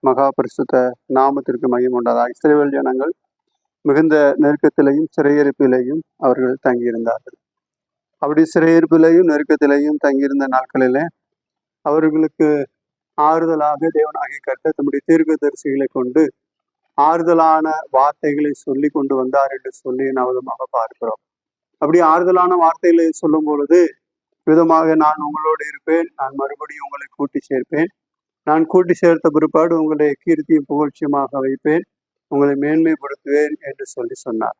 மகா பரிசுத்த நாமத்திற்கு மகிமை உண்டாதாக. இஸ்ரவேல் ஜனங்கள் மிகுந்த நெருக்கத்திலையும் சிறையிருப்பிலேயும் அவர்கள் தங்கியிருந்தார்கள். அப்படி சிறையிருப்பிலேயும் நெருக்கத்திலேயும் தங்கியிருந்த நாட்களிலே அவர்களுக்கு ஆறுதலாக தேவனாகிய கர்த்தர் தம்முடைய தீர்க்கதரிசிகளை கொண்டு ஆறுதலான வார்த்தைகளை சொல்லி கொண்டு வந்தார் என்று சொல்லி நவதமாக பார்க்கிறோம். அப்படி ஆறுதலான வார்த்தைகளை சொல்லும் பொழுது விதமாக, நான் உங்களோடு இருப்பேன், நான் மறுபடியும் உங்களை கூட்டி சேர்ப்பேன், நான் கூட்டி சேர்த்த பிற்பாடு உங்களை கீர்த்தியும் புகழ்ச்சியுமாக வைப்பேன், உங்களை மேன்மைப்படுத்துவேன் என்று சொல்லி சொன்னார்.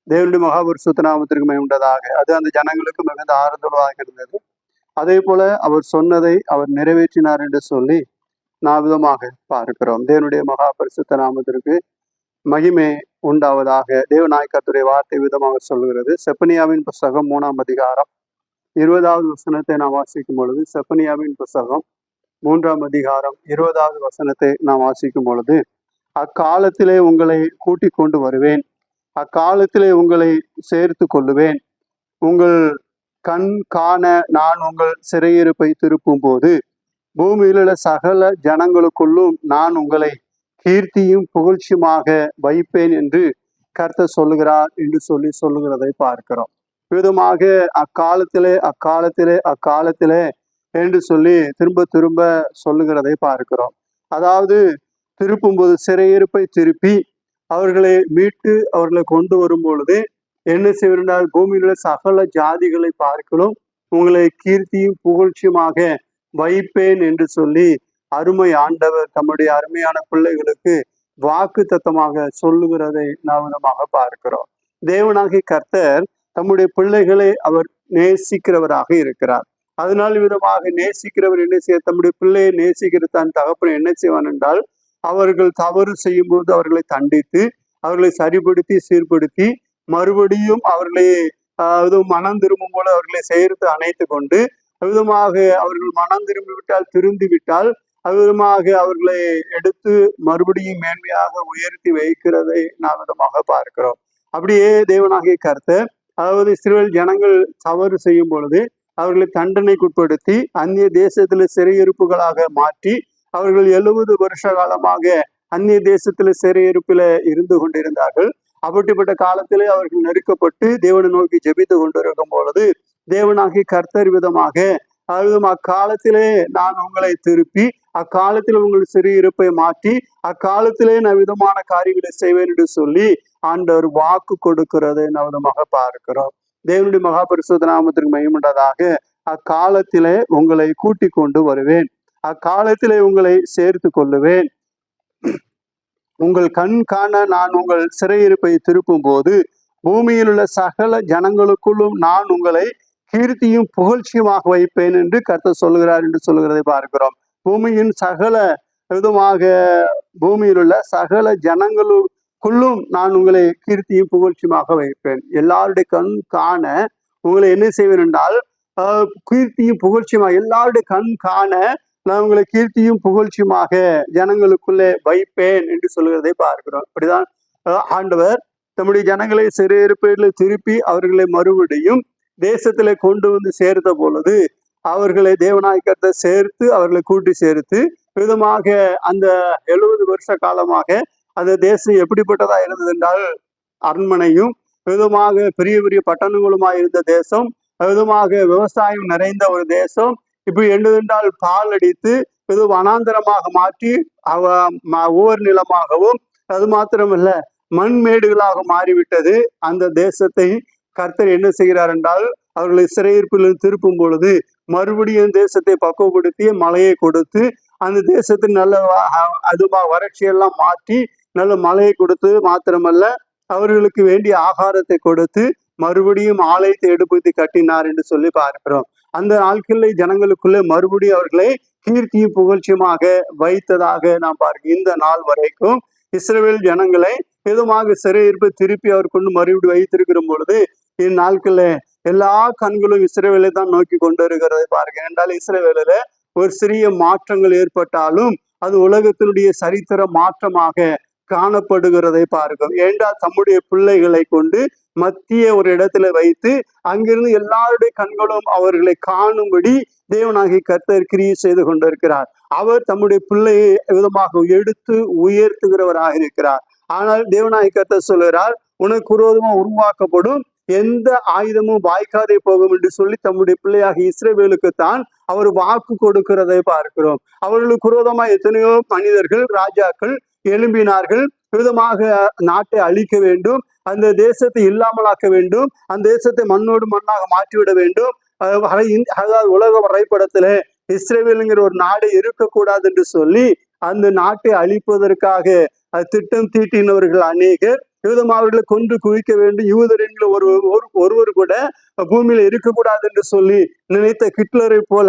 தேவனுடைய மகாபரிசுத்த நாமத்திற்கு மேம்பட்டதாக அது அந்த ஜனங்களுக்கு மிகுந்த ஆறுதலாக இருந்தது. அதே போல அவர் சொன்னதை அவர் நிறைவேற்றினார் என்று சொல்லி நாம் விதமாக பார்க்கிறோம். தேவனுடைய மகாபரிசுத்த நாமத்திற்கு மகிமை உண்டாவதாக. தேவநாயகத்துடைய வார்த்தை விதமாக சொல்கிறது. செப்பனியாவின் புஸ்தகம் 3ஆம் அதிகாரம் 20வது வசனத்தை நாம் வாசிக்கும் பொழுது, செப்பனியாவின் புஸ்தகம் 3ஆம் அதிகாரம் 20வது வசனத்தை நாம் வாசிக்கும் பொழுது, அக்காலத்திலே உங்களை கூட்டிக் கொண்டு வருவேன், அக்காலத்திலே உங்களை சேர்த்து கொள்ளுவேன், உங்கள் கண் காண நான் உங்கள் சிறையிருப்பை திருப்பும் போது பூமியிலுள்ள சகல ஜனங்களுக்குள்ளும் நான் உங்களை கீர்த்தியும் புகழ்ச்சியுமாக வைப்பேன் என்று கர்த்தர் சொல்லுகிறார் என்று சொல்லி சொல்லுகிறதை பார்க்கிறோம். விதமாக அக்காலத்திலே அக்காலத்திலே அக்காலத்திலே என்று சொல்லி திரும்ப திரும்ப சொல்லுகிறதை பார்க்கிறோம். அதாவது திருப்பும்போது சிறையிருப்பை திருப்பி அவர்களை மீட்டு அவர்களை கொண்டு வரும் பொழுது என்ன செய்வார்? பூமியிலுள்ள சகல ஜாதிகளை பார்க்கிறோம் உங்களை கீர்த்தியும் புகழ்ச்சியுமாக வைப்பேன் என்று சொல்லி அருமை ஆண்டவர் தம்முடைய அருமையான பிள்ளைகளுக்கு வாக்கு தத்தமாக சொல்லுகிறதை நாம் விதமாக பார்க்கிறோம். தேவனாகிய கர்த்தர் தம்முடைய பிள்ளைகளை அவர் நேசிக்கிறவராக இருக்கிறார். அதனால் விதமாக நேசிக்கிறவர் என்ன செய்ய, தம்முடைய பிள்ளையை நேசிக்கிற தன் தகப்பன் என்ன செய்வான் என்றால், அவர்கள் தவறு செய்யும் போது அவர்களை தண்டித்து அவர்களை சரிப்படுத்தி சீர்படுத்தி மறுபடியும் அவர்களை மனம் திரும்பும் போல அவர்களை சேர்த்து அணைத்து கொண்டு விதமாக அவர்கள் மனம் திரும்பிவிட்டால் திருந்தி விட்டால் விதமாக அவர்களை எடுத்து மறுபடியும் மேன்மையாக உயர்த்தி வைக்கிறதை நாம் விதமாக பார்க்கிறோம். அப்படியே தேவனாகிய கர்த்தர், அதாவது இஸ்ரவேல் ஜனங்கள் தவறு செய்யும் பொழுது அவர்களை தண்டனைக்குட்படுத்தி அந்நிய தேசத்துல சிறையிருப்புகளாக மாற்றி அவர்கள் 70 வருஷ காலமாக அந்நிய தேசத்துல சிறையிருப்பில இருந்து கொண்டிருந்தார்கள். அப்படிப்பட்ட காலத்திலே அவர்கள் நெருக்கப்பட்டு தேவனை நோக்கி ஜெபித்து கொண்டிருக்கும் பொழுது தேவனாகிய கர்த்தர் விதமாக அக்காலத்திலே நான் உங்களை திருப்பி அக்காலத்தில் உங்கள் சிறையிருப்பை மாற்றி அக்காலத்திலே நான் விதமான காரியங்களை செய்வேன் என்று சொல்லி ஆண்டவர் வாக்கு கொடுக்கிறதை நான் விதமாக பார்க்கிறோம். தேவனுடைய மகாபரிசுத்த நாமத்திற்கு மகிமையுண்டதாக. அக்காலத்திலே உங்களை கூட்டிக் கொண்டு வருவேன், அக்காலத்திலே உங்களை சேர்த்து கொள்ளுவேன், உங்கள் கண் காண நான் உங்கள் சிறையிருப்பை திருப்பும் போது பூமியில் உள்ள சகல ஜனங்களுக்குள்ளும் நான் உங்களை கீர்த்தியும் புகழ்ச்சியுமாக வைப்பேன் என்று கர்த்தர் சொல்லுகிறார் என்று சொல்லுகிறதை பார்க்கிறோம். பூமியின் சகல விதமாக பூமியில் உள்ள சகல ஜனங்களுக்குள்ளும் நான் உங்களை கீர்த்தியும் புகழ்ச்சியுமாக வைப்பேன். எல்லாருடைய கண் காண உங்களை என்ன செய்வேன் என்றால் கீர்த்தியும் புகழ்ச்சியுமாக, எல்லாருடைய கண் காண நான் உங்களை கீர்த்தியும் புகழ்ச்சியுமாக ஜனங்களுக்குள்ளே வைப்பேன் என்று சொல்லுகிறதை பார்க்கிறோம். அப்படிதான் ஆண்டவர் தம்முடைய ஜனங்களை சிறையிருப்பில் திருப்பி அவர்களை மறுபடியும் தேசத்துல கொண்டு வந்து சேர்த்த பொழுது அவர்களை தேவநாயகத்தை சேர்த்து அவர்களை கூட்டி சேர்த்து விதமாக அந்த 70 வருஷ காலமாக அந்த தேசம் எப்படிப்பட்டதா இருந்தது என்றால், அரண்மனையும் விதமாக பெரிய பெரிய பட்டணங்களுமாய் இருந்த தேசம், விதமாக விவசாயம் நிறைந்த ஒரு தேசம். இப்படி என்னதென்றால் பால் அடித்து இது வனாந்தரமாக மாற்றி ஒவ்வொரு நிலமாகவும், அது மாத்திரமல்ல மண்மேடுகளாக மாறிவிட்டது. அந்த தேசத்தை கர்த்தர் என்ன செய்கிறார் என்றால், அவர்களை சிறையிருப்பில் திருப்பும் பொழுது மறுபடியும் தேசத்தை பக்குவப்படுத்தி மழையை கொடுத்து அந்த தேசத்தின் நல்ல வறட்சியெல்லாம் மாற்றி நல்ல மழையை கொடுத்து மாத்திரமல்ல அவர்களுக்கு வேண்டிய ஆகாரத்தை கொடுத்து மறுபடியும் ஆலயத்தை எடுப்பத்தி கட்டினார் என்று சொல்லி பார்க்கிறோம். அந்த நாட்களில் ஜனங்களுக்குள்ளே மறுபடியும் அவர்களை கீர்த்தியும் புகழ்ச்சியுமாக வைத்ததாக நாம் பார்க்கிறோம். இந்த நாள் வரைக்கும் இஸ்ரவேல் ஜனங்களை விதமாக சிறையிருப்பை திருப்பி அவர் கொண்டு மறுபடியும் வைத்திருக்கிற பொழுது இந்நாட்களில் எல்லா கண்களும் இஸ்ரவேலை தான் நோக்கி கொண்டு இருக்கிறதை பார்க்கிறேன். என்றால் இஸ்ரவேலில ஒரு சிறிய மாற்றங்கள் ஏற்பட்டாலும் அது உலகத்தினுடைய சரித்திர மாற்றமாக காணப்படுகிறதை பார்க்கிறோம். ஏண்டா தம்முடைய பிள்ளைகளை கொண்டு மத்திய ஒரு இடத்துல வைத்து அங்கிருந்து எல்லாருடைய கண்களும் அவர்களை காணும்படி தேவனாகிய கர்த்தர் கிரியை செய்து கொண்டிருக்கிறார். அவர் தம்முடைய பிள்ளையை விதமாக எடுத்து உயர்த்துகிறவராக இருக்கிறார். ஆனால் தேவனாகிய கர்த்தர் சொல்கிறார், உனக்கு விரோதமா உருவாக்கப்படும் எந்த ஆயுதமும் வாய்க்காதே போகும் என்று சொல்லி தம்முடைய பிள்ளையாக இஸ்ரவேலுக்குத்தான் அவர் வாக்கு கொடுக்கிறதை பார்க்கிறோம். அவர்களுக்கு விரோதமா எத்தனையோ மனிதர்கள், ராஜாக்கள் எழும்பினார்கள். விதமாக நாட்டை அழிக்க வேண்டும், அந்த தேசத்தை இல்லாமலாக்க வேண்டும், அந்த தேசத்தை மண்ணோடு மண்ணாக மாற்றிவிட வேண்டும். அதாவது உலக வரைபடத்துல இஸ்ரேலுங்கிற ஒரு நாடு இருக்கக்கூடாது என்று சொல்லி அந்த நாட்டை அழிப்பதற்காக திட்டம் தீட்டினவர்கள் அநேகர். யூதம் அவர்களை கொன்று குவிக்க வேண்டும், யூதர் என்கிற ஒருவர் கூட பூமியில இருக்கக்கூடாது என்று சொல்லி நினைத்த ஹிட்லரை போல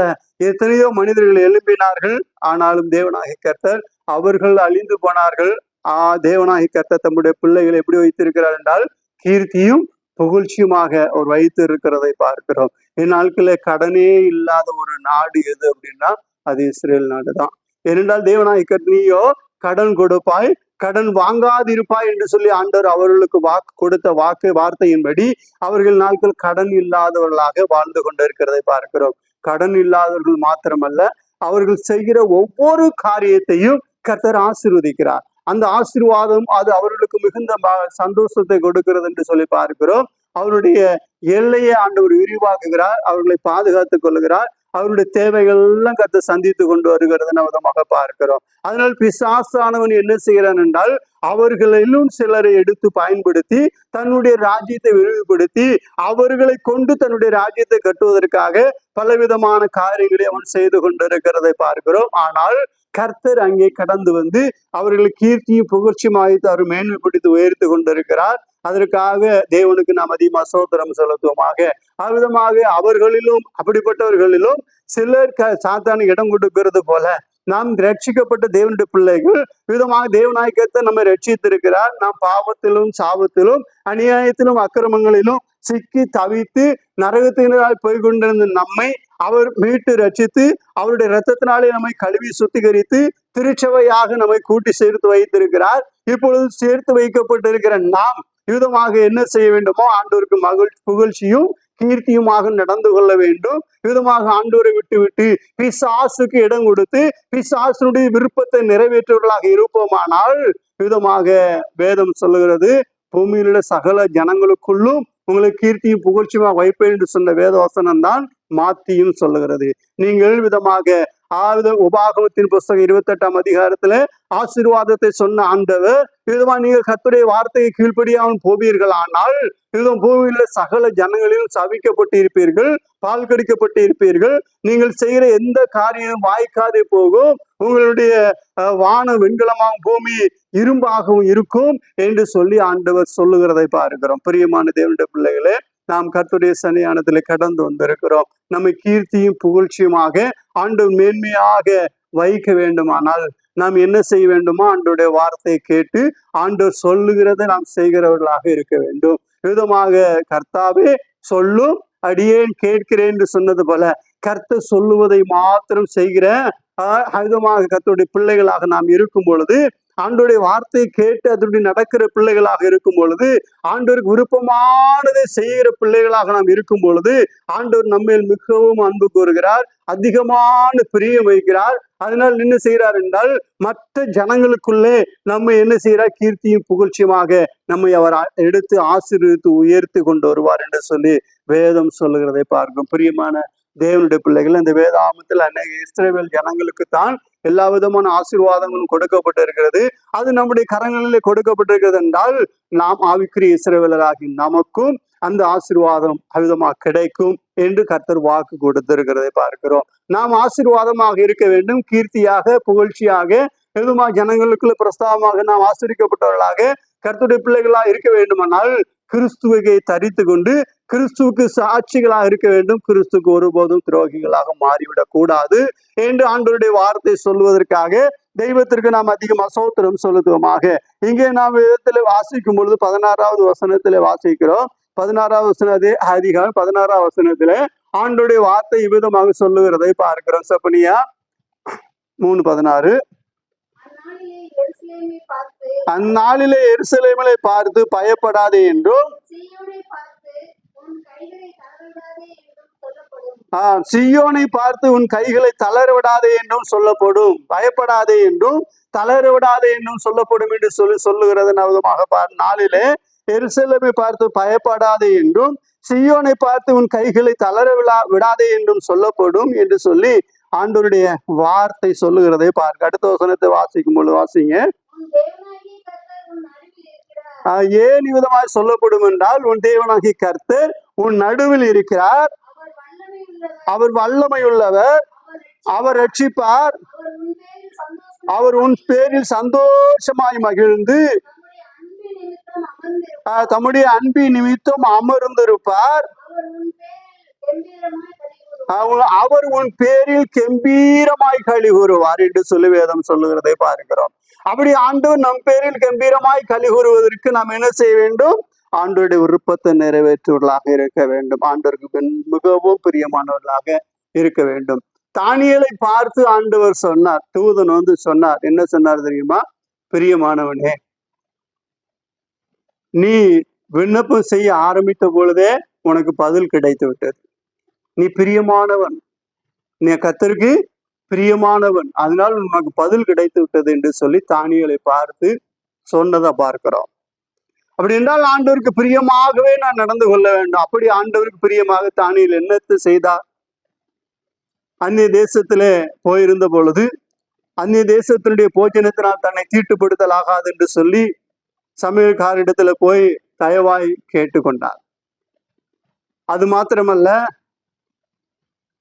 எத்தனையோ மனிதர்கள் எழுப்பினார்கள். ஆனாலும் தேவனாகிய கர்த்தர் அவர்கள் அழிந்து போனார்கள். தேவனாகிய கர்த்தர் தம்முடைய பிள்ளைகளை எப்படி வைத்திருக்கிறார் என்றால் கீர்த்தியும் புகழ்ச்சியுமாக அவர் வைத்து இருக்கிறதை பார்க்கிறோம். இந்நாட்களில் கடனே இல்லாத ஒரு நாடு எது அப்படின்னா அது இஸ்ரேல் நாடு தான். ஏனென்றால் தேவனாகிய கர்த்தர், நீயோ கடன் கொடுப்பாய், கடன் வாங்காதிருப்பாய் என்று சொல்லி ஆண்டவர் அவர்களுக்கு கொடுத்த வார்த்தையின்படி அவர்கள் நாட்கள் கடன் இல்லாதவர்களாக வாழ்ந்து கொண்டிருக்கிறதை பார்க்கிறோம். கடன் இல்லாதவர்கள் மாத்திரமல்ல, அவர்கள் செய்கிற ஒவ்வொரு காரியத்தையும் கர்த்தர் ஆசீர்வதிக்கிறார். அந்த ஆசீர்வாதம் அது அவர்களுக்கு மிகுந்த சந்தோஷத்தை கொடுக்கிறது என்று சொல்லி பார்க்கிறோம். அவருடைய எல்லையை ஆண்டவர் விரிவாக்குகிறார், அவர்களை பாதுகாத்துக் கொள்ளுகிறார், அவருடைய தேவைகள் எல்லாம் கர்த்தர் சந்தித்து கொண்டு வருகிறது விதமாக பார்க்கிறோம். அதனால் பிசாசானவன் என்ன செய்கிறான் என்றால் அவர்களிலும் சிலரை எடுத்து பயன்படுத்தி தன்னுடைய ராஜ்யத்தை விரிவுபடுத்தி அவர்களை கொண்டு தன்னுடைய ராஜ்யத்தை கட்டுவதற்காக பலவிதமான காரியங்களை அவன் செய்து கொண்டிருக்கிறதை பார்க்கிறோம். ஆனால் கர்த்தர் அங்கே கடந்து வந்து அவர்களுக்கு கீர்த்தியும் புகழ்ச்சியும் ஆய்த்து அவர் மேன்மைப்படுத்தி உயர்த்து கொண்டிருக்கிறார். அதற்காக தேவனுக்கு நாம் அதிகமாக ஸ்தோத்திரம் செலுத்துவோமாக. அவ்விதமாக அவர்களிலும் அப்படிப்பட்டவர்களிலும் சிலர் சாத்தானுக்கு இடம் கொடுக்கிறது போல நாம் ரட்சிக்கப்பட்ட தேவனுடைய பிள்ளைகள் விதமாக தேவநாயகத்தை நம்ம ரட்சித்திருக்கிறார். நாம் பாவத்திலும் சாபத்திலும் அநியாயத்திலும் அக்கிரமங்களிலும் சிக்கி தவித்து நரகத்தினரால் போய்கொண்டிருந்த நம்மை அவர் மீட்டு ரட்சித்து அவருடைய இரத்தத்தினாலே நம்மை கழுவி சுத்திகரித்து திருச்சபையாக நம்மை கூட்டி சேர்த்து வைத்திருக்கிறார். இப்பொழுது சேர்த்து வைக்கப்பட்டிருக்கிற நாம் விதமாக என்ன செய்ய வேண்டுமோ ஆண்டவருக்கு புகழ்ச்சியும் கீர்த்தியுமாக நடந்து கொள்ள வேண்டும். விதமாக ஆண்டவரை விட்டு பிசாசுக்கு இடம் கொடுத்து பிசாசுடைய விருப்பத்தை நிறைவேற்றுவர்களாக இருப்போமானால் விதமாக வேதம் சொல்லுகிறது, பூமியிலுள்ள சகல ஜனங்களுக்குள்ளும் உங்களுக்கு கீர்த்தியும் புகழ்ச்சியுமா வைப்பேன் என்று சொன்ன வேதவசனம் தான் மாத்தியும் சொல்லுகிறது. நீங்கள் விதமாக உபாகமத்தின் புஸ்தகம் 28ஆம் அதிகாரத்துல ஆசீர்வாதத்தை சொன்ன ஆண்டவர் விதமா நீங்கள் கர்த்தருடைய வார்த்தையை கீழ்ப்படியாமல் போவீர்கள் ஆனால் விதம் பூமியில சகல ஜனங்களிலும் சபிக்கப்பட்டு இருப்பீர்கள், பால் கடிக்கப்பட்டு இருப்பீர்கள், நீங்கள் செய்கிற எந்த காரியம் வாய்க்காதே போகும், உங்களுடைய வானம் வெண்கலமாகவும் பூமி இரும்பாகவும் இருக்கும் என்று சொல்லி ஆண்டவர் சொல்லுகிறதை பார்க்கிறோம். பிரியமான தேவனுடைய பிள்ளைகளே, நாம் கர்த்தருடைய சன்னிதானத்திலே கடந்து வந்திருக்கிறோம். நம்மை கீர்த்தியும் புகழ்ச்சியுமாக ஆண்டவர் மேன்மையாக வைக்க வேண்டுமானால் நாம் என்ன செய்ய வேண்டுமோ ஆண்டவருடைய வார்த்தையை கேட்டு ஆண்டவர் சொல்லுகிறதை நாம் செய்கிறவர்களாக இருக்க வேண்டும். விதமாக கர்த்தாவே சொல்லும் அடியேன் கேட்கிறேன் என்று சொன்னது போல கர்த்தர் சொல்லுவதை மாத்திரம் செய்கிற விதமாக கர்த்தருடைய பிள்ளைகளாக நாம் இருக்கும் பொழுது, ஆண்டோடைய வார்த்தையை கேட்டு அதனுடைய நடக்கிற பிள்ளைகளாக இருக்கும் பொழுது, ஆண்டவருக்கு விருப்பமானதை செய்கிற பிள்ளைகளாக நாம் இருக்கும் பொழுது ஆண்டவர் நம்மேல் மிகவும் அன்பு கூறுகிறார், அதிகமான பிரியம் வைக்கிறார். அதனால் என்ன செய்கிறார் என்றால் மற்ற ஜனங்களுக்குள்ளே நம்ம என்ன செய்கிறார், கீர்த்தியும் புகழ்ச்சியுமாக நம்மை அவர் எடுத்து ஆசீர்வதித்து உயர்த்தி கொண்டு வருவார் என்று சொல்லி வேதம் சொல்லுகிறதை பார்க்கும். பிரியமான தேவனுடைய பிள்ளைகள், இந்த வேதாமத்தில் அநேக இஸ்ரவேல் ஜனங்களுக்கு தான் எல்லா விதமான ஆசீர்வாதங்களும் கொடுக்கப்பட்டிருக்கிறது. அது நம்முடைய கரங்களிலே கொடுக்கப்பட்டிருக்கிறது என்றால் நாம் ஆவிக்குரிய இஸ்ரவேலராகி நமக்கும் அந்த ஆசீர்வாதம் அவிதமாக கிடைக்கும் என்று கர்த்தர் வாக்கு கொடுத்திருக்கிறதை பார்க்கிறோம். நாம் ஆசீர்வாதமாக இருக்க வேண்டும், கீர்த்தியாக புகழ்ச்சியாக எதுமா ஜனங்களுக்குள்ள பிரஸ்தாபமாக நாம் ஆசீர்வதிக்கப்பட்டவர்களாக கர்த்தருடைய பிள்ளைகளாக இருக்க வேண்டுமானால் கிறிஸ்துவை தரித்து கொண்டு கிறிஸ்துவுக்கு சாட்சிகளாக இருக்க வேண்டும். கிறிஸ்துக்கு ஒருபோதும் துரோகிகளாக மாறிவிடக் கூடாது என்று ஆண்டவருடைய வார்த்தை சொல்வதற்காக தெய்வத்திற்கு நாம் அதிகம் ஸ்தோத்திரம் செலுத்துவோமாக. இங்கே நாம் விதத்துல வாசிக்கும் பொழுது 16வது வசனத்திலே வாசிக்கிறோம். 16வது வசனத்தை அதிகாரம் 16வது வசனத்திலே ஆண்டவருடைய வார்த்தை இவ்விதமாக சொல்லுகிறதை பார்க்கிறோம். சப்பனியா 3:16 எருசலேமை பார்த்து அந்நாளிலே எருசலேமிலே பார்த்து பயப்படாதே என்றும் சீயோனை பார்த்து உன் கைகளை தளரவிடாதே என்றும் சொல்லப்படும். சீயோனை பார்த்து உன் கைகளை தளர விடாதே என்றும் சொல்லப்படும். பயப்படாதே என்றும் தளர விடாதே என்றும் சொல்லப்படும் என்று சொல்லுகிறது. நாளிலே எருசலேமை பார்த்து பயப்படாதே என்றும் சீயோனை பார்த்து உன் கைகளை தளர விடாதே என்றும் சொல்லப்படும் என்று சொல்லி ஆண்டவருடைய வார்த்தை சொல்லுகிறதை பார்க்க. அடுத்த வசனத்தை வாசிக்கும் பொழுது வாசிங்க. உன் தேவனாகிய கர்த்தர் உன் நடுவில் இருக்கிறார். ஏன் விதமாய் சொல்லப்படும் என்றால், உன் தேவனாகிய கர்த்தர் உன் நடுவில் இருக்கிறார், அவர் வல்லமை உள்ளவர், அவர் ரட்சிப்பார், அவர் உன் பேரில் சந்தோஷமாய் மகிழ்ந்து தம்முடைய அன்பின் நிமித்தம் அமர்ந்திருப்பார், அவர் உன் பேரில் கம்பீரமாய் களி கூறுவார் என்று சொல்லி வேதம் சொல்லுகிறதை பார்க்கிறோம். அப்படி ஆண்டவர் நம் பேரில் கம்பீரமாய் களி கூறுவதற்கு நாம் என்ன செய்ய வேண்டும்? ஆண்டவருடைய விருப்பத்தை நிறைவேற்றுவர்களாக இருக்க வேண்டும். ஆண்டவருக்கு மிகவும் பிரியமானவர்களாக இருக்க வேண்டும். தானியேலை பார்த்து ஆண்டவர் சொன்னார், தூதன் வந்து சொன்னார். என்ன சொன்னார் தெரியுமா? பிரியமானவனே, நீ விண்ணப்பம் செய்ய ஆரம்பித்த பொழுதே உனக்கு பதில் கிடைத்து விட்டது. நீ பிரியமானவன், நீ கர்த்தருக்கு பிரியமானவன், அதனால் உனக்கு பதில் கிடைத்து விட்டது என்று சொல்லி தானியேலை பார்த்து சொன்னதை பார்க்கிறோம். அப்படி என்றால் ஆண்டவருக்கு பிரியமாகவே நான் நடந்து கொள்ள வேண்டும். அப்படி ஆண்டவருக்கு பிரியமாக தானியேல் என்னத்தை செய்தார்? அந்நிய தேசத்திலே போயிருந்த பொழுது அந்நிய தேசத்தினுடைய போஜனத்தினால் தன்னை தீட்டுப்படுத்தல் ஆகாது என்று சொல்லி சமையல்காரிடத்துல போய் தயவாய் கேட்டுக்கொண்டார். அது மாத்திரமல்ல,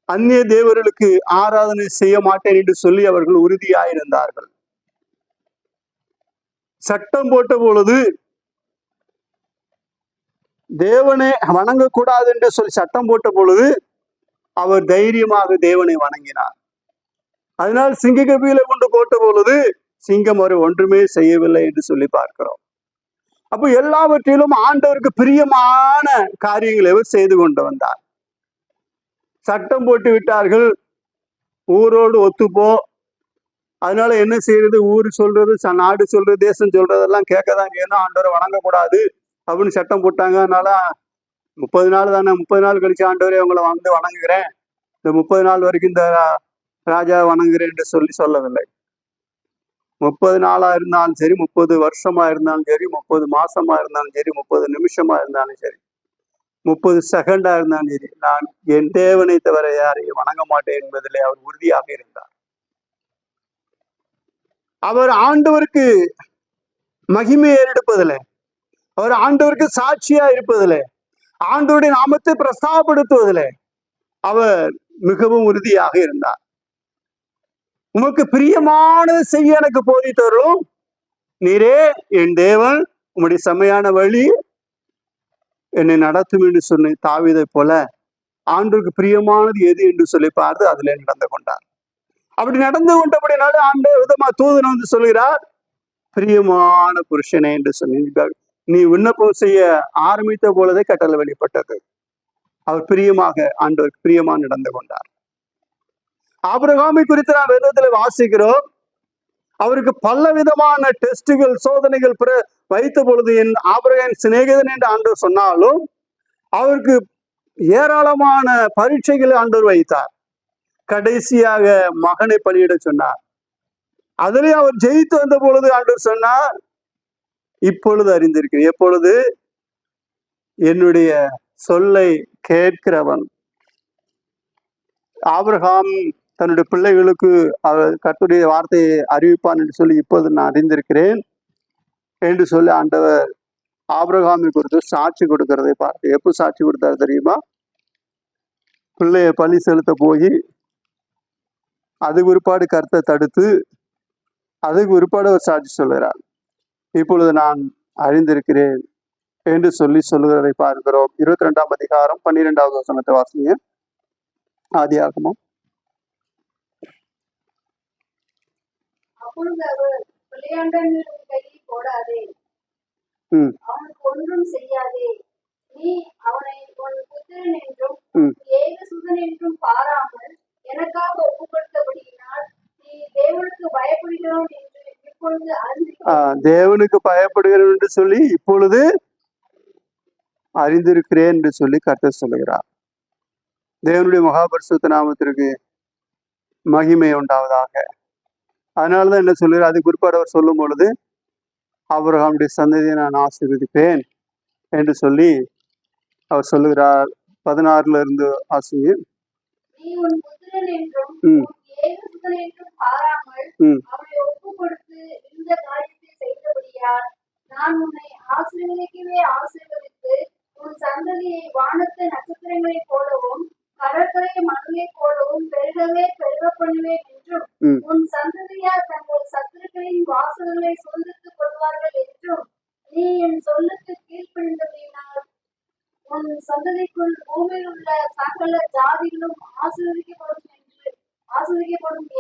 அந்நிய தேவர்களுக்கு ஆராதனை செய்ய மாட்டேன் என்று சொல்லி அவர்கள் உறுதியாயிருந்தார்கள். சட்டம் போட்ட பொழுது தேவனை வணங்கக்கூடாது என்று சொல்லி சட்டம் போட்ட பொழுது அவர் தைரியமாக தேவனை வணங்கினார். அதனால் சிங்க கபியில கொண்டு போட்ட பொழுது சிங்கம் அவர் ஒன்றுமே செய்யவில்லை என்று சொல்லி பார்க்கிறோம். அப்போ எல்லாவற்றிலும் ஆண்டவருக்கு பிரியமான காரியங்களை அவர் செய்து கொண்டு வந்தார். சட்டம் போட்டு விட்டார்கள், ஊரோடு ஒத்துப்போ. அதனால என்ன செய்யறது? ஊர் சொல்றது, நாடு சொல்றது, தேசம் சொல்றதெல்லாம் கேட்கதான் செய்யணும். ஆண்டவரை வணங்கக்கூடாது அப்படின்னு சட்டம் போட்டாங்க. அதனால 30 நாள் தானே, 30 நாள் கழிச்சு ஆண்டவரே உங்களை வந்து வணங்குகிறேன், இந்த 30 நாள் வரைக்கும் இந்த ராஜா வணங்குகிறேன் என்று சொல்லவில்லை. 30 நாளா இருந்தாலும் சரி, 30 வருஷமா இருந்தாலும் சரி, 30 மாசமா இருந்தாலும் சரி, 30 நிமிஷமா இருந்தாலும் சரி, 30 செகண்டா இருந்தாலும் சரி, நான் என் தேவனை தவிர யாரையும் வணங்க மாட்டேன் என்பதிலே அவர் உறுதியாக இருந்தார். அவர் ஆண்டவருக்கு மகிமையை ஏறெடுப்பதில்லை, அவர் ஆண்டவருக்கு சாட்சியா இருப்பதில்லை, ஆண்டவருடைய நாமத்தை பிரஸ்தாபப்படுத்துவதில்லை அவர் மிகவும் உறுதியாக இருந்தார். உமக்கு பிரியமானது செய்ய எனக்கு போதித்தவர்களும் நீரே என் தேவன், உம்முடைய செம்மையான வழி என்னை நடத்தும் என்று சொன்ன தாவீதை போல ஆண்டவருக்கு பிரியமானது எது என்று சொல்லி பார்த்து அதுல நடந்து கொண்டார். அப்படி நடந்து கொண்டபடினால ஆண்டவர் தூதன் வந்து சொல்கிறார், பிரியமான புருஷனே என்று சொன்னீர்கள். நீ விண்ணப்பம் செய்ய ஆரம்பித்த பொழுதே கட்டளை வெளிப்பட்டது. அவர் பிரியமாக ஆண்டவருக்கு பிரியமா நடந்து கொண்டார். ஆபிரகாமை குறித்து நாம் வேதத்துல வாசிக்கிறோம். அவருக்கு பல விதமான டெஸ்டுகள், சோதனைகள் வைத்த பொழுது என் ஆபிரகாம் சிநேகிதன் என்று ஆண்டவர் சொன்னாலும் அவருக்கு ஏராளமான பரீட்சைகளை ஆண்டவர் வைத்தார். கடைசியாக மகனை பலியிட சொன்னார். அதிலே அவர் ஜெயித்து வந்த பொழுது ஆண்டவர் சொன்னார், இப்பொழுது அறிந்திருக்கிறேன், எப்பொழுது என்னுடைய சொல்லை கேட்கிறவன். ஆபிரகாம் தன்னுடைய பிள்ளைகளுக்கு அவர் கர்த்தருடைய வார்த்தையை அறிவிப்பான் என்று சொல்லி இப்போது நான் அறிந்திருக்கிறேன் என்று சொல்லி ஆண்டவர் ஆபிரகாமை குறித்து சாட்சி கொடுக்கிறதை பார்த்து. எப்போ சாட்சி கொடுத்தாரு தெரியுமா? பிள்ளைய பலி செலுத்த போய் அதுக்கு ஒருபாடு கர்த்தரை தடுத்து அதுக்கு ஒருபாடு ஒரு சாட்சி சொல்லுகிறார். இப்பொழுது நான் அறிந்திருக்கிறேன் என்று சொல்லி சொல்லுகிறதை பார்க்கிறோம். 22ஆம் அதிகாரம் 12வது வசனத்தை வாசிங்க. ஆதியாகமம். அப்பொழுது அவர், பிள்ளையாண்டவன் கையில் போடாதே, அவனுக்கு ஒன்றும் செய்யாதே, நீ அவனை உன் புத்திரன் என்றும் ஏகசுதன் என்றும் பாராமல் எனக்காக ஒப்புக்கொடுத்தபடியினால் நீ தேவனுக்கு பயப்படுகிறோம் என்று இப்பொழுது அறிந்து தேவனுக்கு பயப்படுகிறேன் என்று சொல்லி இப்பொழுது அறிந்திருக்கிறேன் என்று சொல்லி கர்த்தர் சொல்லுகிறார். தேவனுடைய மகாபரிசுத்த நாமத்திற்கு மகிமை உண்டாவதாக. அதனாலதான் என்ன சொல்லுகிறார், அது குறிப்பாக அவர் சொல்லும் பொழுது ஆபிரகாமுடைய சந்ததியை நான் ஆசீர்வதிப்பேன் என்று சொல்லி அவர் சொல்லுகிறார். 16 இருந்து ஆசிரியர். நீ உன் புத்திரன் என்றும் ம் உன் ஏகசுதன் என்றும் பாராமல் ம் அவனை ஒப்புக் கொடுத்து இந்த காரியத்தை செய்தபடியால் நான் உன்னை ஆசீர்வதிக்கவே ஆசீர்வதித்து உன் சந்ததியை வானத்து நட்சத்திரங்களைப் போலவும் கடற்கரை மணலைப் போலவும் பெருகவே பெருக பண்ணுவேன் என்றும் ம் உன் சந்ததியார் தங்கள் சத்துருக்களின் வாசல்களை சுதந்திரித்துக் கொள்வார்கள் என்றும் நீ என் சொல்லுக்கு கீழ்ப்படிந்தபடியினால் உன் சந்ததிக்குள் பூமியில் உள்ள சகல ஜாதிகளும் ஆசீர்வதிக்கப்படும்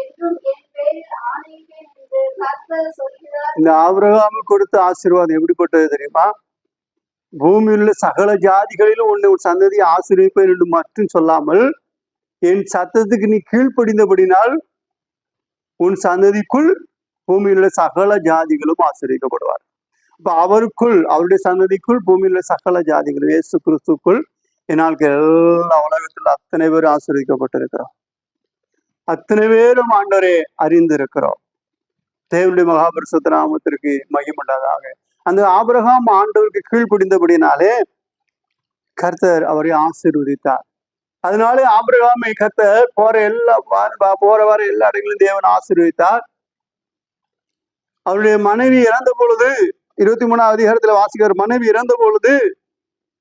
என்றும் என் பேரில் ஆணையிட்டேன் என்று கர்த்தர் சொல்கிறார். இந்த ஆபிரகாமுக்கு கொடுத்த ஆசீர்வாதம் எப்படிப்பட்டது தெரியுமா? பூமியில் உள்ள சகல ஜாதிகளிலும் உன்னை உன் சந்ததியை ஆசீர்வதிப்பேன் என்று மட்டும் சொல்லாமல், என் சத்தத்துக்கு நீ கீழ்ப்படிந்தபடினால் உன் சந்ததிக்குள் பூமியில் உள்ள சகல ஜாதிகளும் ஆசீர்வதிக்கப்படுவார். அப்ப அவருக்குள், அவருடைய சந்ததிக்குள் பூமியில் உள்ள சகல ஜாதிகளும் இயேசு கிறிஸ்துக்குள் என்னாளுக்கு எல்லா உலகத்தில் அத்தனை பேரும் ஆசீர்வதிக்கப்பட்டிருக்கிறோம். அத்தனை பேரும் ஆண்டவரை அறிந்திருக்கிறோம். தேவனுடைய மகாபரிசுத்த நாமத்திற்கு மகிமையுண்டாதாக. அந்த ஆபிரகாம் ஆண்டவருக்கு கீழ்ப்படிந்தபடினாலே கர்த்தர் அவரை ஆசீர்வதித்தார். அதனாலே ஆபிரகாமை கர்த்தர் போற வர எல்லா இடங்களிலும் தேவன் ஆசீர்வதித்தார். அவருடைய மனைவி இறந்த பொழுது 23ஆம் அதிகாரத்துல வாசிக்கிற, மனைவி இறந்த பொழுது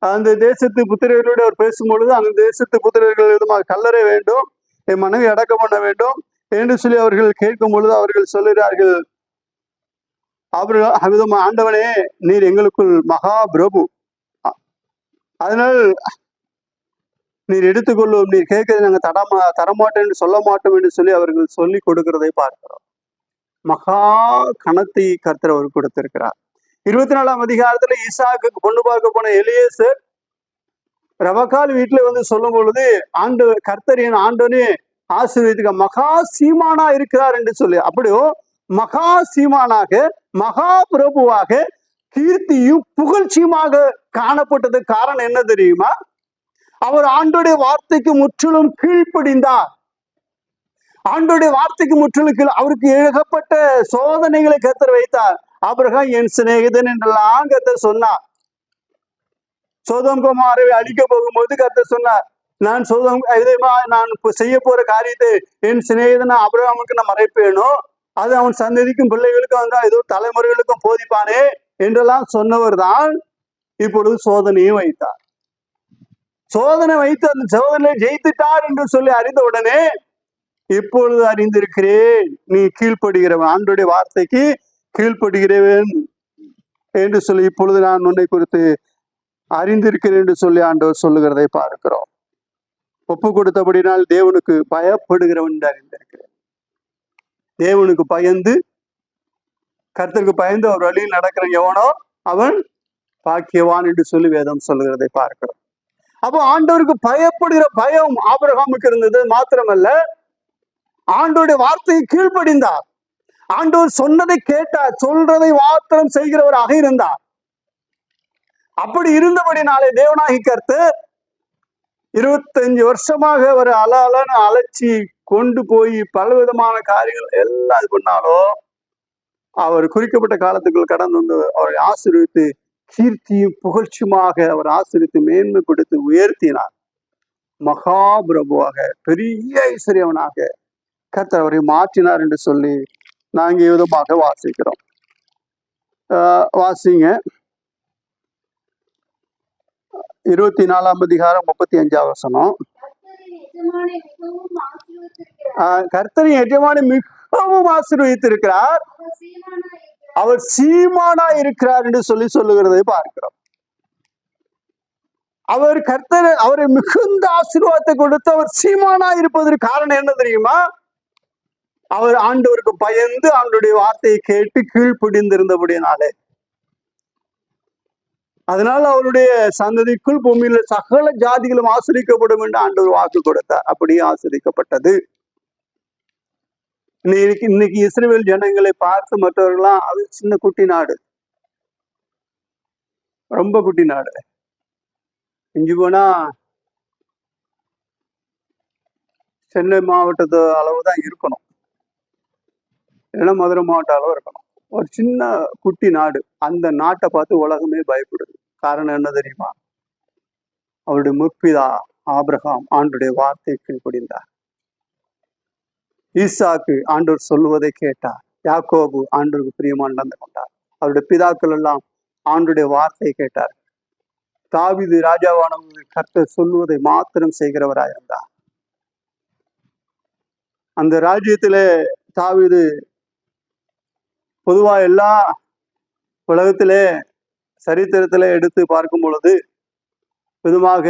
அந்த தேசத்து புத்திரர்களோடு அவர் பேசும் பொழுது, அந்த தேசத்து புத்திரர்கள் விதமாக கல்லறை வேண்டும், என் மனைவி அடக்கம் பண்ண வேண்டும் என்று சொல்லி அவர்கள் கேட்கும் பொழுது அவர்கள் சொல்லுகிறார்கள், அவர்கள் ஆண்டவனே நீர் எங்களுக்குள் மகா பிரபு, அதனால் நீர் எடுத்துக்கொள்ளும், நீர் கேட்கறது நாங்கள் தரமாட்டோம் என்று சொல்ல மாட்டோம் என்று சொல்லி அவர்கள் சொல்லி கொடுக்கிறதை பார்க்கிறோம். மகா கணத்தை கர்த்தர் அவர் கொடுத்திருக்கிறார். 24ஆம் அதிகாரத்துல ஈசாக்கு பொண்ணு பார்க்க போன எலியேசர் ரபக்கால் வீட்டுல வந்து சொல்லும் பொழுது கர்த்தரின் ஆண்டவனே ஆசீர்வதிக்க மகா சீமானா இருக்கிறார் என்று சொல்லி, அப்படியோ மகா சீமானாக மகா பிரபுவாக கீர்த்தியும் புகழ்ச்சியுமாக காணப்பட்டது. காரணம் என்ன தெரியுமா? அவர் ஆண்டோடைய வார்த்தைக்கு முற்றிலும் கீழ்ப்படிந்தார். ஆண்டோடைய வார்த்தைக்கு முற்றிலும் அவருக்கு ஏகப்பட்ட சோதனைகளை கர்த்தர் வைத்தார். ஆபிரகாம் என் சிநேகிதன் என்றெல்லாம் கர்த்தர் சொன்னார். சோதோம் குமாரை அழிக்க போகும்போது கர்த்தர் சொன்னார், நான் நான் செய்ய போற காரியத்தை என் சிநேகிதன் ஆபிரகாமுக்கு நான் மறைப்பேனோ, அது அவன் சந்ததிக்கும் பிள்ளைகளுக்கும் வந்தா ஏதோ தலைமுறைகளுக்கும் போதிப்பானே என்றெல்லாம் சொன்னவர் தான் இப்பொழுது சோதனையும் வைத்தார். சோதனை வைத்து அந்த சோதனையை ஜெயித்துட்டார் என்று சொல்லி அறிந்த உடனே, இப்பொழுது அறிந்திருக்கிறேன் நீ கீழ்ப்படுகிறவன், ஆண்டோடைய வார்த்தைக்கு கீழ்ப்படுகிறவன் என்று சொல்லி இப்பொழுது நான் உன்னை குறித்து அறிந்திருக்கிறேன் என்று சொல்லி ஆண்டவர் சொல்லுகிறதை பார்க்கிறோம். ஒப்பு கொடுத்தபடினால் தேவனுக்கு பயப்படுகிறவன் என்று அறிந்திருக்கிறேன். தேவனுக்கு பயந்து, கர்த்தருக்கு பயந்து அவர் வழியில் நடக்கிற எவனோ அவன் பாக்கியவான் என்று சொல்லி வேதம் சொல்லுகிறதை பார்க்கிறோம். அப்போ ஆண்டவருக்கு பயப்படுகிற பயம் ஆபிரகாமுக்கு இருந்தது. மாத்திரமல்ல, ஆண்டோருடைய வார்த்தையை கீழ்ப்படிந்தார். ஆண்டவர் சொன்னதை கேட்டார், சொல்றதை மாத்திரம் செய்கிறவராக இருந்தார். அப்படி இருந்தபடினாலே தேவனாகி கர்த்தர் 25 வருஷமாக அவர் அலன்னு அழைச்சி கொண்டு போய் பலவிதமான காரியங்கள் எல்லாம் இது பண்ணாலும் அவர் குறிக்கப்பட்ட காலத்துக்குள் கடந்து வந்து அவரை ஆசீர்வித்து கீர்த்தியும் புகழ்ச்சியுமாக அவர் ஆசீர்வித்து மேன்மைப்படுத்தி உயர்த்தினார். மகாபிரபுவாக பெரிய ஐஸ்வர்யவனாக கர்த்தர் அவரை மாற்றினார் என்று சொல்லி நாங்கள் விதமாக வாசிக்கிறோம். வாசிங்க 24ஆம் அதிகாரம் 35ஆம் வசனம். கர்த்தரின் எஜமானி மிகவும் ஆசீர்வதித்திருக்கிறார், அவர் சீமானா இருக்கிறார் என்று சொல்லி சொல்லுகிறதை பார்க்கிறோம். அவர் கர்த்தர் அவரை மிகுந்த ஆசீர்வாதத்தை கொடுத்து அவர் சீமானா இருப்பதற்கு காரணம் என்ன தெரியுமா? அவர் ஆண்டவருக்கு பயந்து ஆண்டவருடைய வார்த்தையை கேட்டு கீழ்ப்படிந்திருந்தபடினாலே. அதனால அவருடைய சந்ததிக்குள் பூமியில சகல ஜாதிகளும் ஆசிரிக்கப்படும் என்று ஆண்டவர் வாக்கு கொடுத்தார். அப்படியே ஆசிரிக்கப்பட்டது. இன்னைக்கு இஸ்ரவேல் ஜனங்களை பார்த்து மற்றவர்களாம் அது சின்ன குட்டி நாடு, ரொம்ப குட்டி நாடு. இஞ்சி போனா சென்னை மாவட்டத்து அளவு தான் இருக்கணும், இல்லைன்னா மதுரை மாவட்ட அளவு இருக்கணும். ஒரு சின்ன குட்டி நாடு. அந்த நாட்டை பார்த்து உலகமே பயப்படுது. காரணம் என்ன தெரியுமா? அவருடைய முற்பிதா ஆபிரகாம் ஆண்டுடைய வார்த்தை கீழ்ப்படிந்தார். ஈசாக்கு ஆண்டவர் சொல்லுவதை கேட்டார். யாக்கோபு ஆண்டவருக்கு பிரியமான் நடந்து கொண்டார். அவருடைய பிதாக்கள் எல்லாம் ஆண்டுடைய வார்த்தை கேட்டார். தாவீது ராஜாவானவர்கள் கர்த்தர் சொல்லுவதை மாத்திரம் செய்கிறவராயிருந்தார். அந்த ராஜ்யத்திலே தாவீது பொதுவா எல்லா உலகத்திலே சரித்திரத்திலே எடுத்து பார்க்கும் பொழுது, பொதுவாக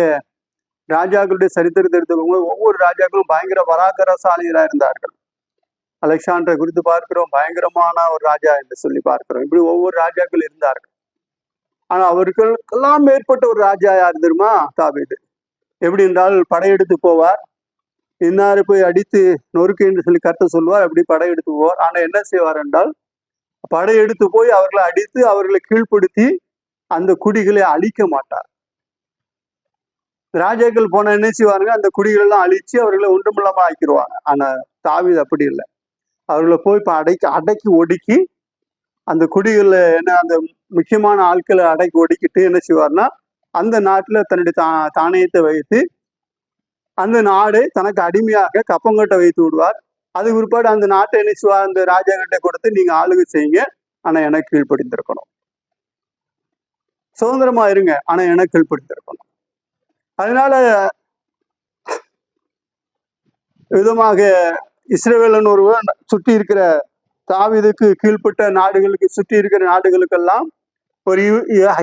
ராஜாக்களுடைய சரித்திரத்தை எடுத்துக்கோங்க, ஒவ்வொரு ராஜாக்களும் பயங்கர பராக்கிரமசாலிகளாக இருந்தார்கள். அலெக்சாண்டரை குறித்து பார்க்கிறோம், பயங்கரமான ஒரு ராஜா என்று சொல்லி பார்க்கிறோம். இப்படி ஒவ்வொரு ராஜாக்கள் இருந்தார்கள். ஆனா அவர்களுக்கெல்லாம் மேற்பட்ட ஒரு ராஜா யார் தெரியுமா? தாவீது. எப்படி என்றால், படையெடுத்து போவார், இன்னாரு போய் அடித்து நொறுக்கு என்று சொல்லி கர்த்தர் சொல்லுவார். அப்படி படையெடுத்து போவார். ஆனா என்ன செய்வார் என்றால், படையெடுத்து போய் அவர்களை அடித்து அவர்களை கீழ்ப்படுத்தி அந்த குடிகளை அழிக்க மாட்டார். ராஜாக்கள் போன என்ன செய்வாருங்க, அந்த குடிகள் எல்லாம் அழிச்சு அவர்களை ஒன்றுமில்லாம ஆக்கிடுவாங்க. ஆனா தாவீது அப்படி இல்லை. அவர்களை போய் அடக்கி ஒடுக்கி அந்த குடிகள்ல என்ன அந்த முக்கியமான ஆட்களை அடக்கி ஒடுக்கிட்டு என்ன செய்வார்னா, அந்த நாட்டுல தன்னுடைய தானியத்தை வைத்து அந்த நாடை தனக்கு அடிமையாக கப்பங்கட்டை வைத்து விடுவார். அதுக்கு பிற்பாடு அந்த நாட்டை என்ன செய்வார், அந்த ராஜா கிட்ட கொடுத்து நீங்க ஆளுகை செய்யுங்க, ஆனா எனக்கு கீழ்ப்படிந்திருக்கணும். சுதந்திரமா இருங்க, ஆனா எனக்கு கீழ்ப்படிந்திருக்கணும். அதனால விதமாக இஸ்ரவேலன் ஒருவர் சுற்றி இருக்கிற தாவீதுக்கு கீழ்ப்பட்ட நாடுகளுக்கு சுற்றி இருக்கிற நாடுகளுக்கெல்லாம் ஒரு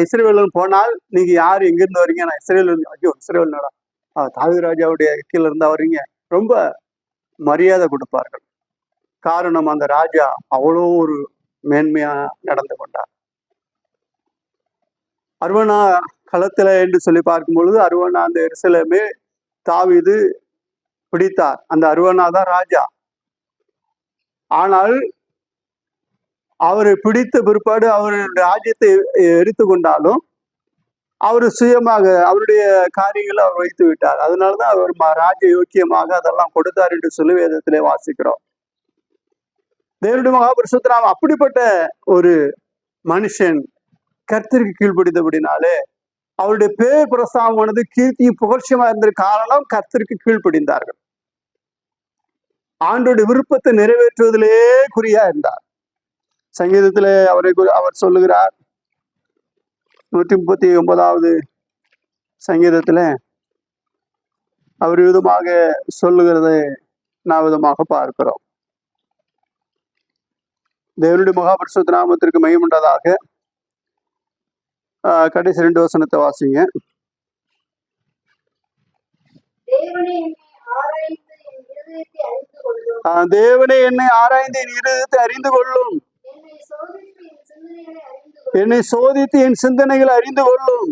இஸ்ரவேலன் போனால், நீங்க யாரு எங்கிருந்து வரீங்க? நான் இஸ்ரவேல். ஐயோ, இஸ்ரவேல் நாடா, தாவீது ராஜாவுடைய கீழே இருந்தா வரீங்க, ரொம்ப மரியாதை கொடுப்பார்கள். காரணம், அந்த ராஜா அவ்வளோ ஒரு மேன்மையா நடந்து கொண்டார். அர்வனா களத்துல என்று சொல்லி பார்க்கும் பொழுது, அர்வனா அந்த எருசலேமே தாவீது பிடித்தார். அந்த அர்வனா தான் ராஜா. ஆனால் அவரை பிடித்த பிற்பாடு அவருடைய ராஜ்யத்தை எரித்து கொண்டாலும் அவர் சுயமாக அவருடைய காரியங்களை அவர் வைத்து விட்டார். அதனாலதான் அவர் ராஜ யோக்கியமாக அதெல்லாம் கொடுத்தார் என்று சொல்லி வேதத்திலே வாசிக்கிறோம். தேவனுடைய மகாபரிசுத்தராம் அப்படிப்பட்ட ஒரு மனுஷன் கர்த்தருக்கு கீழ்ப்படிந்தபடினாலே அவருடைய பேர் பிரஸ்தாபமானது கீர்த்தியும் புகழ்ச்சியமா இருந்த காரணம் கர்த்தருக்கு கீழ்ப்படிந்தார்கள். ஆண்டோடைய விருப்பத்தை நிறைவேற்றுவதிலே குறியா இருந்தார். சங்கீதத்திலே அவர் சொல்லுகிறார், 139வது சங்கீதத்துல அவர் விதமாக சொல்லுகிறதை நான் விதமாக பார்க்கிறோம். தேவனுடைய மகாபரிசுத்த நாமத்திற்கு மகிமை உண்டதாக. கடைசி 2 வசனத்தை வாசிங்க. தேவனே என்னை ஆராய்ந்து என் இருதயத்தை அறிந்து கொள்ளும். என்னை சோதித்து என் சிந்தனைகளை அறிந்து கொள்ளும்.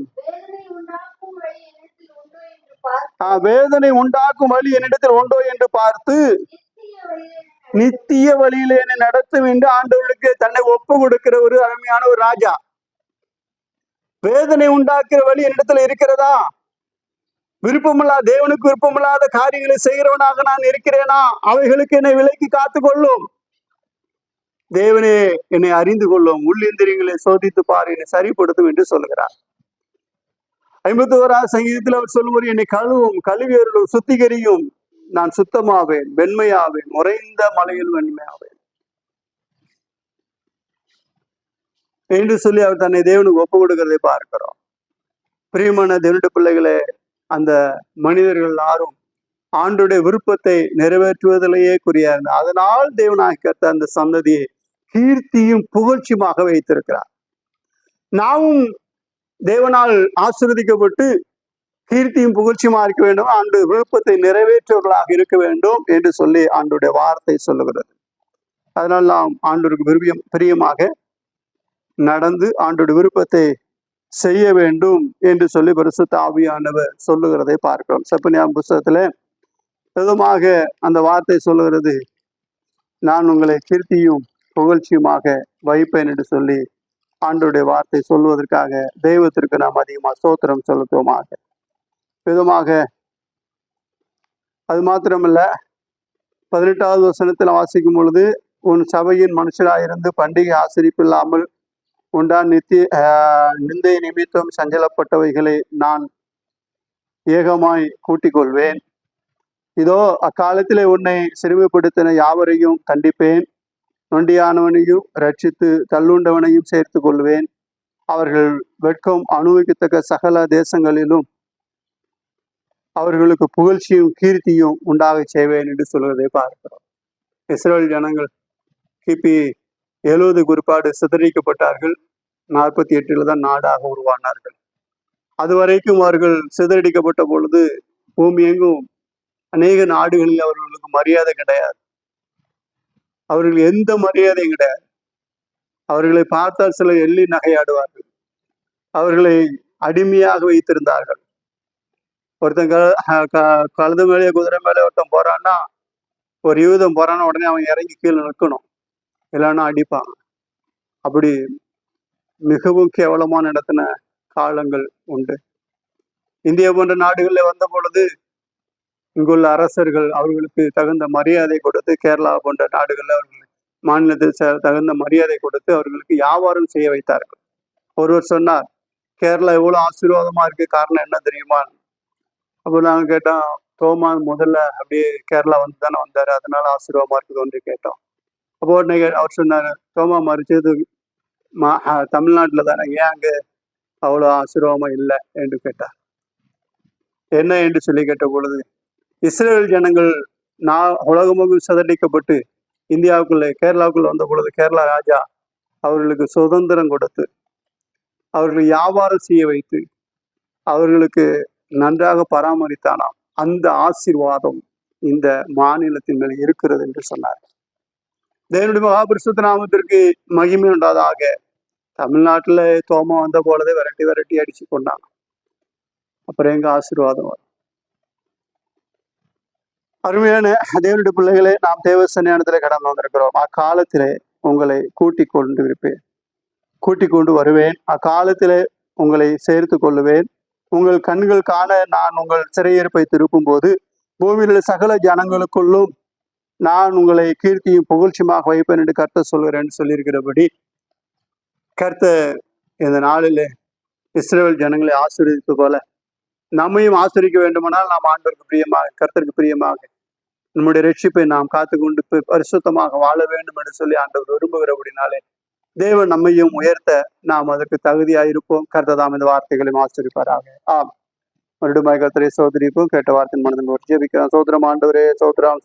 வேதனை உண்டாக்கும் வழி என்னிடத்தில் உண்டோ என்று பார்த்து நித்திய வழியில என்னை நடத்தும் என்று ஆண்டவர்களுக்கு தன்னை ஒப்பு கொடுக்கிற ஒரு அருமையான ஒரு ராஜா. வேதனை உண்டாக்குற வழி என்னிடத்துல இருக்கிறதா? தேவனுக்கு விருப்பமில்லாத காரியங்களை செய்கிறவனாக நான் இருக்கிறேனா? அவைகளுக்கு என்னை விலக்கி காத்து கொள்ளும். தேவனே என்னை அறிந்து கொள்ளும், உள்ளிந்திரியங்களை சோதித்து பார், என்னை சரிப்படுத்தும் என்று சொல்லுகிறார். 51வது சங்கீதத்தில் அவர் சொல்லுவார், என்னை கழுவும், கழுவியர்களும் சுத்திகரியும், நான் சுத்தமாவேன், வெண்மையாவேன், உறைந்த மலையில் வெண்மையாவேன் என்று சொல்லி அவர் தன்னை தேவனுக்கு ஒப்பு கொடுக்கிறதை பார்க்கிறோம். பிரியமான தேவனுடைய பிள்ளைகளே, அந்த மனிதர்கள் யாரும் ஆண்டுடைய விருப்பத்தை நிறைவேற்றுவதிலேயே குறியா இருந்தார். அதனால் தேவனாக கர்த்தர் அந்த சந்ததியை கீர்த்தியும் புகழ்ச்சியுமாக வைத்திருக்கிறார். நாமும் தேவனால் ஆசீர்வதிக்கப்பட்டு கீர்த்தியும் புகழ்ச்சியுமா இருக்க வேண்டும், ஆண்டு விருப்பத்தை நிறைவேற்றுவர்களாக இருக்க வேண்டும் என்று சொல்லி ஆண்டுடைய வார்த்தை சொல்லுகிறது. அதனால் நாம் ஆண்டவருக்கு பிரியமாக நடந்து ஆண்டுடைய விருப்பத்தை செய்ய வேண்டும் என்று சொல்லி பரிசுத்த ஆவியானவர் சொல்லுகிறதை பார்க்கிறோம். செப்பனியா புஸ்தகத்துல விதமாக அந்த வார்த்தை சொல்லுகிறது, நான் உங்களை கீர்த்தியும் புகழ்ச்சியுமாக வைப்பேன் என்று சொல்லி ஆண்டவருடைய வார்த்தை சொல்வதற்காக தெய்வத்திற்கு நாம் அதிகமாக ஸ்தோத்திரம் செலுத்துவோமாக. விதமாக அது மாத்திரமல்ல, 18வது வசனத்தில் வாசிக்கும் பொழுது, உன் சபையின் மனுஷராயிருந்து பண்டிகை ஆசரிப்பில்லாமல் உண்டான் நிந்தை நிமித்தம் சஞ்சலப்பட்டவைகளை நான் ஏகமாய் கூட்டிக் கொள்வேன். இதோ அக்காலத்திலே உன்னை சிறுமைப்படுத்தின யாவரையும் கண்டிப்பேன். நொண்டியானவனையும் ரட்சித்து தள்ளுண்டவனையும் சேர்த்து கொள்வேன். அவர்கள் வெட்கம் அனுபவிக்கத்தக்க சகல தேசங்களிலும் அவர்களுக்கு புகழ்ச்சியும் கீர்த்தியும் உண்டாக செய்வேன் என்று சொல்வதை பார்க்கிறோம். இஸ்ரேல் ஜனங்கள் கிபி 70 குறிப்பாடு சிதறிக்கப்பட்டார்கள். 48 தான் நாடாக உருவானார்கள். அதுவரைக்கும் அவர்கள் சிதறடிக்கப்பட்ட பொழுது பூமி எங்கும் அநேக நாடுகளில் அவர்களுக்கு மரியாதை கிடையாது. அவர்கள் எந்த மரியாதையும் கிடையாது. அவர்களை பார்த்தால் சிலர் எள்ளி நகையாடுவார்கள். அவர்களை அடிமையாக வைத்திருந்தார்கள். ஒருத்தன் கழுத மேலே குதிரை மேலே ஒருத்தன் போறான்னா, ஒரு யூதம் போறான்னா உடனே அவன் இறங்கி கீழே நிற்கணும், இல்லைன்னா அடிப்பாங்க. அப்படி மிகவும் கேவலமான நடத்தின காலங்கள் உண்டு. இந்தியா போன்ற நாடுகளில் வந்த பொழுது இங்குள்ள அரசர்கள் அவர்களுக்கு தகுந்த மரியாதை கொடுத்து, கேரளா போன்ற நாடுகளில் அவர்களுக்கு மாநிலத்தில் தகுந்த மரியாதை கொடுத்து அவர்களுக்கு வியாபாரம் செய்ய வைத்தார்கள். ஒருவர் சொன்னார், கேரளா எவ்வளவு ஆசீர்வாதமா இருக்கு, காரணம் என்ன தெரியுமா? அப்போ நாங்கள் கேட்டோம், தோமா முதல்ல அப்படியே கேரளா வந்து தானே வந்தாரு, அதனால ஆசீர்வாதமா இருக்குதுன்னு கேட்டோம். அப்போ உடனே அவர் சொன்னாரு, தோமா மறிச்சது தமிழ்நாட்டுல தானே, ஏன் அங்க அவ்வளோ ஆசீர்வாதமா இல்லை என்று கேட்டார். என்ன என்று சொல்லி கேட்ட பொழுது, இஸ்ரேல் ஜனங்கள் உலகமும் சிதறடிக்கப்பட்டு இந்தியாவுக்குள்ளே கேரளாவுக்குள்ள வந்த பொழுது கேரளா ராஜா அவர்களுக்கு சுதந்திரம் கொடுத்து அவர்களை வியாபாரம் செய்ய வைத்து அவர்களுக்கு நன்றாக பராமரித்தானாம். அந்த ஆசீர்வாதம் இந்த மாநிலத்தின் மேல் இருக்கிறது என்று சொன்னார். தேவனுடைய மகாபரிசுத்த நாமத்திற்கு மகிமை உண்டாதாக. தமிழ்நாட்டுல தோமா வந்த போலதே விரட்டி அடிச்சு கொண்டாங்க. அப்புறம் எங்க ஆசீர்வாதம் வரும்? அருமையான தேவனுடைய பிள்ளைகளே, நாம் தேவ சன்னிதானத்திலே கடந்து வந்திருக்கிறோம். அக்காலத்திலே உங்களை கூட்டிக் கொண்டு வருவேன். அக்காலத்திலே உங்களை சேர்த்து கொள்ளுவேன். உங்கள் கண்கள் காண நான் உங்கள் சிறையிருப்பை திருப்பும் போது பூமியிலுள்ள சகல ஜனங்களுக்குள்ளும் நான் உங்களை கீர்த்தியும் புகழ்ச்சியுமாக வைப்பேன் என்று கர்த்தர் சொல்கிறேன்னு சொல்லியிருக்கிறபடி, கர்த்தர் இந்த நாளிலே இஸ்ரவேல் ஜனங்களை ஆசீர்வதிப்பது போல நம்மையும் ஆசீர்வதிக்க வேண்டுமானால் நாம் ஆண்டவருக்கு பிரியமாக, கர்த்தருக்கு பிரியமாக நம்முடைய ரட்சிப்பை நாம் காத்துக்கொண்டு பரிசுத்தமாக வாழ வேண்டும் என்று சொல்லி ஆண்டவர் விரும்புகிறபடினாலே தேவன் நம்மையும் உயர்த்த நாம் அதற்கு தகுதியாயிருப்போம். கர்த்ததாம் இந்த வார்த்தைகளையும் ஆசீர்வதிப்பாராக. ஆம். மறுபடியும் கர்த்தரை சோதரிப்போம். கேட்ட வார்த்தையின் மனதில் ஒரு ஜெபிக்கிறோம். சோதரம் ஆண்டவரே, சோதரம்.